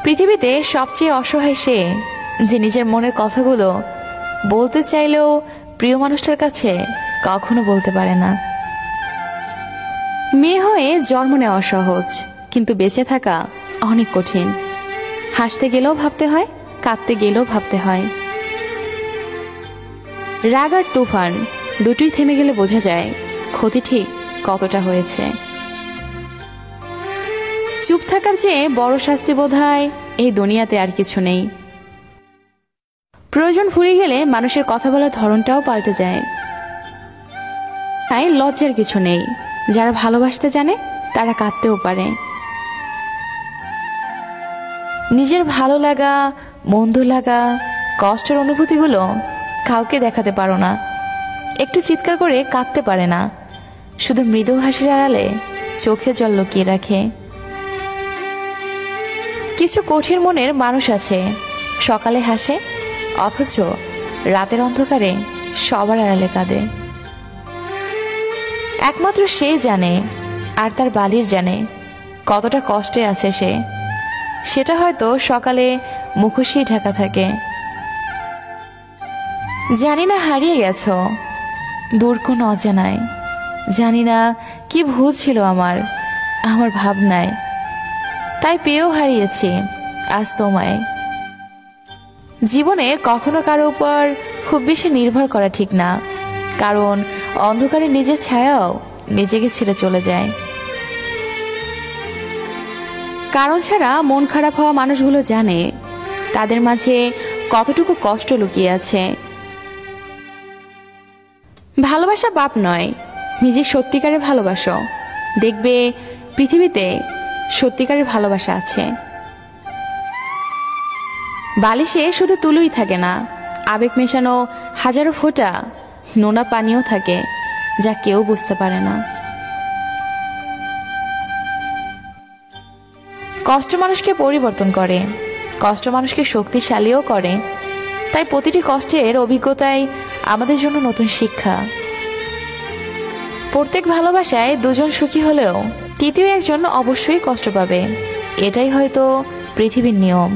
পৃথিবীতে সবচেয়ে অসহায় সে, যে নিজের মনের কথাগুলো বলতে চাইলেও প্রিয় মানুষটার কাছে কখনো বলতে পারে না। মেয়ে হয়ে জন্ম নেওয়া সহজ, কিন্তু বেঁচে থাকা অনেক কঠিন। হাসতে গেলেও ভাবতে হয়, কাঁদতে গেলেও ভাবতে হয়। রাগ আর তুফান দুটোই থেমে গেলে বোঝা যায় ক্ষতি ঠিক কতটা হয়েছে। চুপ থাকার চেয়ে বড় শাস্তি বোধহয় এই দুনিয়াতে আর কিছু নেই। প্রয়োজন ফুরিয়ে গেলে মানুষের কথা বলার ধরনটাও পাল্টে যায়। তাই লজ্জার কিছু নেই। যারা ভালোবাসতে জানে তারা কাঁদতেও পারে। নিজের ভালো লাগা, মন্দ লাগা, কষ্টের অনুভূতিগুলো কাউকে দেখাতে পারো না। একটু চিৎকার করে কাঁদতে পারে না, শুধু মৃদু হাসির আড়ালে চোখে জল লুকিয়ে রাখে। কিছু কঠিন মনের মানুষ আছে, সকালে হাসে অথচ রাতের অন্ধকারে সবার আড়ালে কাঁদে। একমাত্র সে জানে আর তার বালিশ জানে কতটা কষ্টে আছে সে। সেটা হয়তো সকালে মুখোশই ঢাকা থাকে। জানি না হারিয়ে গেছো দূর কোন অজানায়, জানি না কি ভুল ছিল আমার ভাবনায়, তাই পেয়েও হারিয়েছি আজ তোমায়। জীবনে কখনো কারো উপর খুব বেশি নির্ভর করা ঠিক না, কারণ অন্ধকারে নিজের ছায়াও নিজেকে ছেড়ে চলে যায়। কারণ ছাড়া মন খারাপ হওয়া মানুষগুলো জানে তাদের মাঝে কতটুকু কষ্ট লুকিয়ে আছে। ভালোবাসা পাপ নয়, নিজের সত্যিকারের ভালোবাসো, দেখবে পৃথিবীতে সত্যিকারের ভালোবাসা আছে। বালিশে শুধু তুলোই থাকে না, আবেগ মেশানো হাজারো ফোঁটা নোনা পানিও থাকে, যা কেউ বুঝতে পারে না। কষ্ট মানুষকে পরিবর্তন করে, কষ্ট মানুষকে শক্তিশালীও করে। তাই প্রতিটি কষ্টের অভিজ্ঞতাই আমাদের জন্য নতুন শিক্ষা। প্রত্যেক ভালোবাসায় দুজন সুখী হলেও তৃতীয় একজন অবশ্যই কষ্ট পাবে, এটাই হয়তো পৃথিবীর নিয়ম।